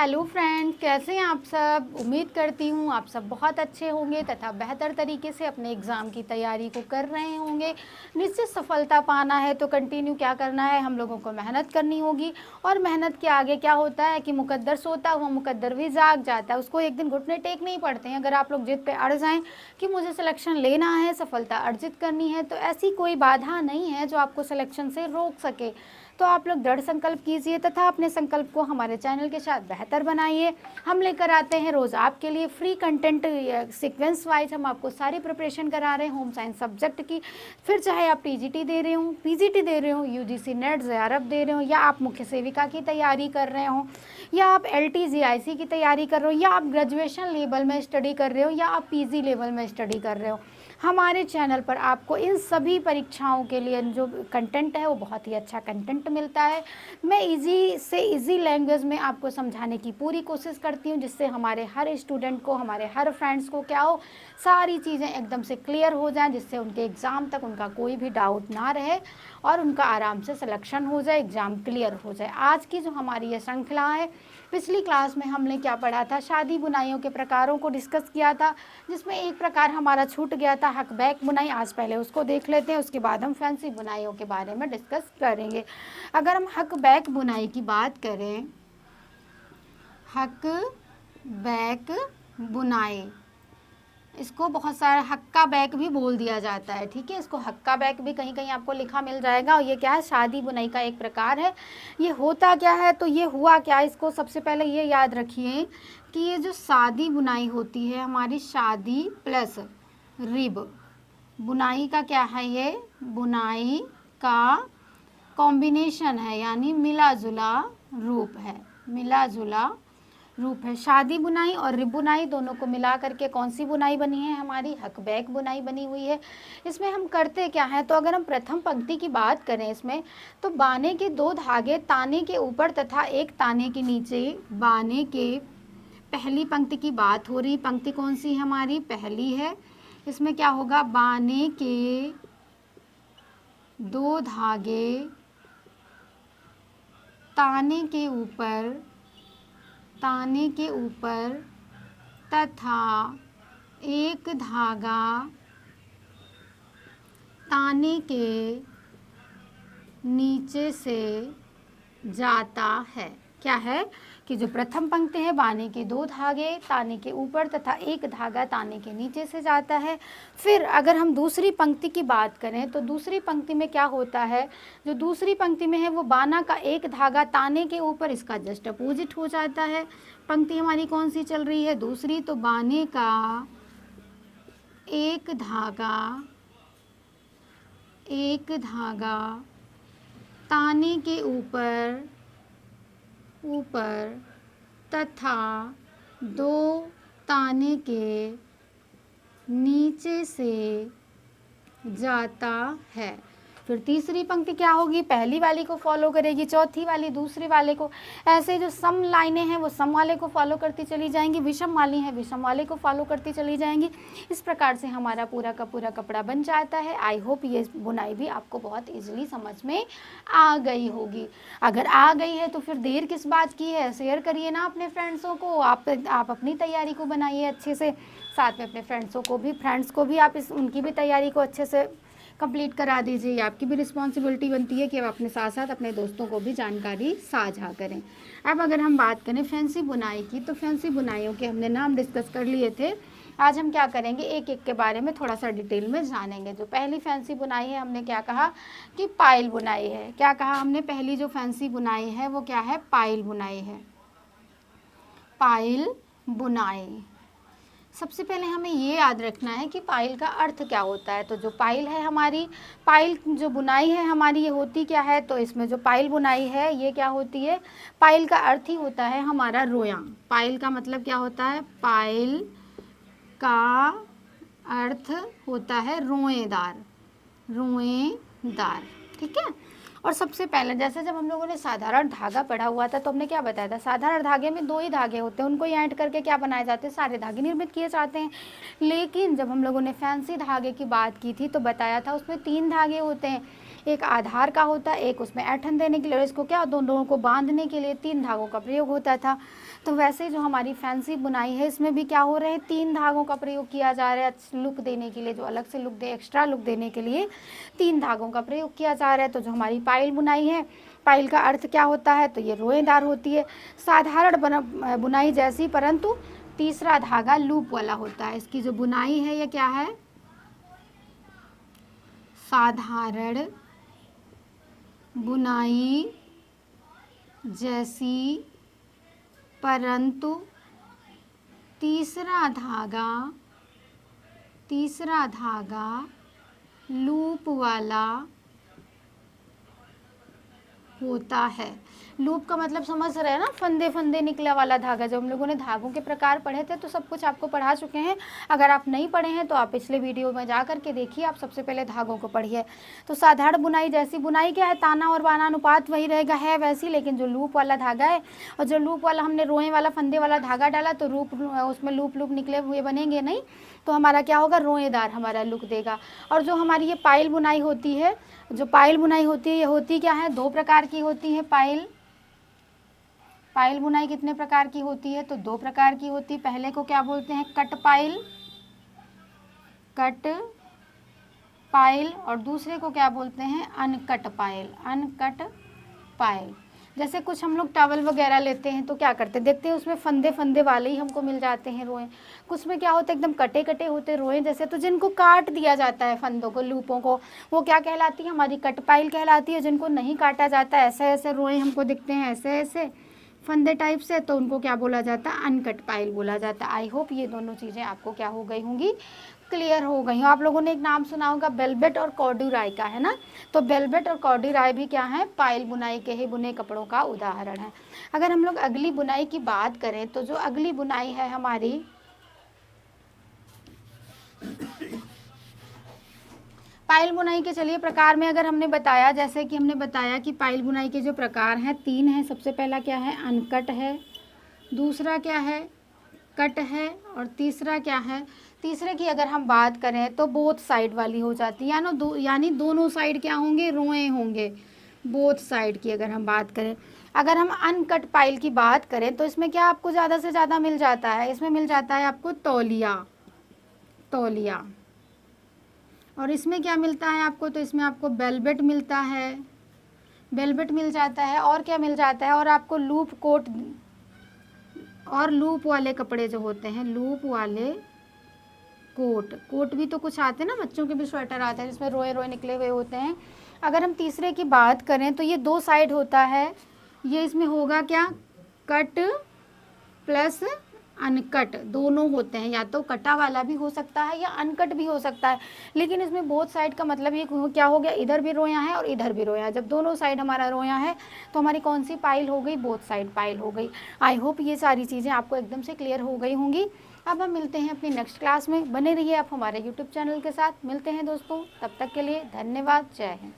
Hello friends, कैसे हैं आप सब। उम्मीद करती हूँ आप सब बहुत अच्छे होंगे तथा बेहतर तरीके से अपने एग्ज़ाम की तैयारी को कर रहे होंगे। निश्चित सफलता पाना है तो कंटिन्यू क्या करना है, हम लोगों को मेहनत करनी होगी। और मेहनत के आगे क्या होता है कि मुकद्दर सोता हुआ मुकद्दर भी जाग जाता है, उसको एक दिन घुटने टेक नहीं पड़ते हैं। अगर आप लोग जिद पे अड़ जाएँ कि मुझे सिलेक्शन लेना है, सफलता अर्जित करनी है, तो ऐसी कोई बाधा नहीं है जो आपको सिलेक्शन से रोक सके। तो आप लोग दृढ़ संकल्प कीजिए तथा अपने संकल्प को हमारे चैनल के साथ बेहतर बनाइए। हम लेकर आते हैं रोज़ आपके लिए फ्री कंटेंट, सीक्वेंस वाइज हम आपको सारी प्रिपरेशन करा रहे हैं होम साइंस सब्जेक्ट की। फिर चाहे आप टीजीटी दे रहे हो, पीजीटी दे रहे हो, यूजीसी नेट जेआरएफ दे रहे हो, या आप मुख्य सेविका की तैयारी कर रहे हो, या आप एलटी जीआईसी की तैयारी कर रहे हो, या आप ग्रेजुएशन लेवल में स्टडी कर रहे हो, या आप पीजी लेवल में स्टडी कर रहे हो, हमारे चैनल पर आपको इन सभी परीक्षाओं के लिए जो कंटेंट है वो बहुत ही अच्छा कंटेंट मिलता है। मैं इजी से इजी लैंग्वेज में आपको समझाने की पूरी कोशिश करती हूँ, जिससे हमारे हर स्टूडेंट को, हमारे हर फ्रेंड्स को क्या हो, सारी चीज़ें एकदम से क्लियर हो जाएं, जिससे उनके एग्ज़ाम तक उनका कोई भी डाउट ना रहे और उनका आराम से सिलेक्शन हो जाए, एग्ज़ाम क्लियर हो जाए। आज की जो हमारी ये श्रृंखला है, पिछली क्लास में हमने क्या पढ़ा था, शादी बुनाइयों के प्रकारों को डिस्कस किया था, जिसमें एक प्रकार हमारा छूट गया था हक बैक बुनाई। आज पहले उसको देख लेते हैं, उसके बाद हम फैंसी बुनाइयों के बारे में डिस्कस करेंगे। अगर हम हक बैक बुनाई की बात करें, हक बैक बुनाई, इसको बहुत सारा हक्का बैक भी बोल दिया जाता है, ठीक है। इसको हक्का बैक भी कहीं कहीं आपको लिखा मिल जाएगा। और ये क्या है, शादी बुनाई का एक प्रकार है। ये होता क्या है, तो ये हुआ क्या, इसको सबसे पहले ये याद रखिए कि ये जो शादी बुनाई होती है हमारी, शादी प्लस रिब बुनाई का क्या है, ये बुनाई का कॉम्बिनेशन है, यानी मिला जुला रूप है, मिला जुला रूप है। शादी बुनाई और रिब बुनाई दोनों को मिला करके कौन सी बुनाई बनी है, हमारी हक बैक बुनाई बनी हुई है। इसमें हम करते क्या है, तो अगर हम प्रथम पंक्ति की बात करें इसमें, तो बाने के 2 धागे ताने के ऊपर तथा एक ताने के नीचे, बाने के पहली पंक्ति की बात हो रही। पंक्ति कौन सी है हमारी, पहली है। इसमें क्या होगा, बाने के 2 धागे ताने के ऊपर तथा एक धागा ताने के नीचे से जाता है। क्या है कि जो प्रथम पंक्ति है, बाने के 2 धागे ताने के ऊपर तथा एक धागा ताने के नीचे से जाता है। फिर अगर हम दूसरी पंक्ति की बात करें, तो दूसरी पंक्ति में क्या होता है, जो दूसरी पंक्ति में है वो बाना का एक धागा ताने के ऊपर, इसका जस्ट अपोजिट हो जाता है। पंक्ति हमारी कौन सी चल रही है, दूसरी, तो बाने का एक धागा ताने के ऊपर तथा 2 ताने के नीचे से जाता है। फिर तीसरी पंक्ति क्या होगी, पहली वाली को फॉलो करेगी, चौथी वाली दूसरी वाले को। ऐसे जो सम लाइनें हैं वो सम वाले को फॉलो करती चली जाएंगी, विषम वाली हैं विषम वाले को फॉलो करती चली जाएंगी। इस प्रकार से हमारा पूरा का पूरा कपड़ा बन जाता है। आई होप ये बुनाई भी आपको बहुत ईजिली समझ में आ गई होगी। अगर आ गई है तो फिर देर किस बात की है, शेयर करिए ना अपने फ्रेंड्सों को। आप अपनी तैयारी को बनाइए अच्छे से, साथ में अपने फ्रेंड्स को भी आप उनकी भी तैयारी को अच्छे से कंप्लीट करा दीजिए। आपकी भी रिस्पॉन्सिबिलिटी बनती है कि आप अपने साथ साथ अपने दोस्तों को भी जानकारी साझा करें। अब अगर हम बात करें फैंसी बुनाई की, तो फैंसी बुनाइयों के हमने नाम डिस्कस कर लिए थे। आज हम क्या करेंगे, एक एक के बारे में थोड़ा सा डिटेल में जानेंगे। जो पहली फैंसी बुनाई है, हमने क्या कहा कि पायल बुनाई है। क्या कहा हमने, पहली जो फैंसी बुनाई है वो क्या है, पायल बुनाई है। पायल बुनाई, सबसे पहले हमें ये याद रखना है कि पायल का अर्थ क्या होता है। तो जो पायल है हमारी, पायल जो बुनाई है हमारी, ये होती क्या है, तो इसमें जो पायल बुनाई है ये क्या होती है, पायल का अर्थ ही होता है हमारा रोया। पायल का मतलब क्या होता है, पायल का अर्थ होता है रोएदार, ठीक है। और सबसे पहले जैसे जब हम लोगों ने साधारण धागा पढ़ा हुआ था, तो हमने क्या बताया था, साधारण धागे में 2 ही धागे होते हैं, उनको ऐड करके क्या बनाए जाते हैं, सारे धागे निर्मित किए जाते हैं। लेकिन जब हम लोगों ने फैंसी धागे की बात की थी तो बताया था उसमें 3 धागे होते हैं। एक आधार का होता, एक उसमें ऐंठन देने के लिए, और इसको क्या दोनों को बांधने के लिए 3 धागों का प्रयोग होता था। तो वैसे जो हमारी फैंसी बुनाई है इसमें भी क्या हो रहे हैं, 3 धागों का प्रयोग किया जा रहा है। लुक देने के लिए, जो अलग से लुक दे, एक्स्ट्रा लुक देने के लिए 3 धागों का प्रयोग किया जा रहा है। तो जो हमारी पायल बुनाई है, पायल का अर्थ क्या होता है, तो ये रोएदार होती है, साधारण बुनाई जैसी, परंतु तीसरा धागा लूप वाला होता है। इसकी जो बुनाई है ये क्या है, साधारण बुनाई जैसी, परंतु तीसरा धागा लूप वाला होता है। लूप का मतलब समझ रहे हैं ना, फंदे फंदे निकला वाला धागा। जब हम लोगों ने धागों के प्रकार पढ़े थे तो सब कुछ आपको पढ़ा चुके हैं। अगर आप नहीं पढ़े हैं तो आप पिछले वीडियो में जा करके देखिए, आप सबसे पहले धागों को पढ़िए। तो साधारण बुनाई जैसी, बुनाई क्या है, ताना और बाना अनुपात वही रहेगा, है वैसी, लेकिन जो लूप वाला धागा है, और जो लूप वाला हमने रोए वाला फंदे वाला धागा डाला तो उसमें लूप निकले हुए बनेंगे नहीं, तो हमारा क्या होगा, रोएदार हमारा लुक देगा। और जो हमारी ये पायल बुनाई होती है, जो पायल बुनाई होती है, ये होती क्या है, 2 प्रकार की होती है। पायल बुनाई कितने प्रकार की होती है, तो 2 प्रकार की होती है। पहले को क्या बोलते हैं, कट पायल, और दूसरे को क्या बोलते हैं, अनकट पायल। जैसे कुछ हम लोग टॉवल वगैरह लेते हैं तो क्या करते हैं, देखते हैं उसमें फंदे फंदे वाले ही हमको मिल जाते हैं रोए, कुछ में क्या होता है एकदम कटे कटे होते रोए जैसे, तो जिनको काट दिया जाता है फंदों को, लूपों को, वो क्या कहलाती है, हमारी कट पायल कहलाती है। जिनको नहीं काटा जाता, ऐसे ऐसे रोए हमको दिखते हैं, ऐसे ऐसे फंदे टाइप से, तो उनको क्या बोला जाता है, अनकट पायल बोला जाता है। आई होप ये दोनों चीज़ें आपको क्या हो गई होंगी, क्लियर हो गई हो। आप लोगों ने एक नाम सुना होगा वेलवेट और कॉर्ड्यूराई का, है ना। तो वेलवेट और कॉर्ड्यूराई भी क्या है, पायल बुनाई के ही बुने कपड़ों का उदाहरण है। अगर हम लोग अगली बुनाई की बात करें तो जो अगली बुनाई है हमारी, पायल बुनाई के चलिए प्रकार में अगर हमने बताया, जैसे कि हमने बताया कि पायल बुनाई के जो प्रकार हैं 3 हैं। सबसे पहला क्या है, अनकट है, दूसरा क्या है, कट है, और तीसरा क्या है, तीसरे की अगर हम बात करें तो बोथ साइड वाली हो जाती है, यानी दोनों साइड क्या होंगे, रोए होंगे, बोथ साइड की अगर हम बात करें। अगर हम अनकट पायल की बात करें तो इसमें क्या आपको ज़्यादा से ज़्यादा मिल जाता है, इसमें मिल जाता है आपको तौलिया, और इसमें क्या मिलता है आपको, तो इसमें आपको वेलवेट मिलता है, वेलवेट मिल जाता है, और क्या मिल जाता है, और आपको लूप कोट, और लूप वाले कपड़े जो होते हैं, लूप वाले कोट भी तो कुछ आते हैं ना, बच्चों के भी स्वेटर आते हैं जिसमें रोए रोए निकले हुए होते हैं। अगर हम तीसरे की बात करें तो ये 2 साइड होता है, ये इसमें होगा क्या, कट प्लस अनकट दोनों होते हैं, या तो कटा वाला भी हो सकता है या अनकट भी हो सकता है, लेकिन इसमें बोथ साइड का मतलब ये क्या हो गया, इधर भी रोया है और इधर भी रोया है। जब दोनों साइड हमारा रोया है तो हमारी कौन सी पायल हो गई, बोथ साइड पायल हो गई। आई होप ये सारी चीज़ें आपको एकदम से क्लियर हो गई होंगी। अब हम मिलते हैं अपनी नेक्स्ट क्लास में, बने रहिए आप हमारे यूट्यूब चैनल के साथ। मिलते हैं दोस्तों, तब तक के लिए धन्यवाद, जय हिंद।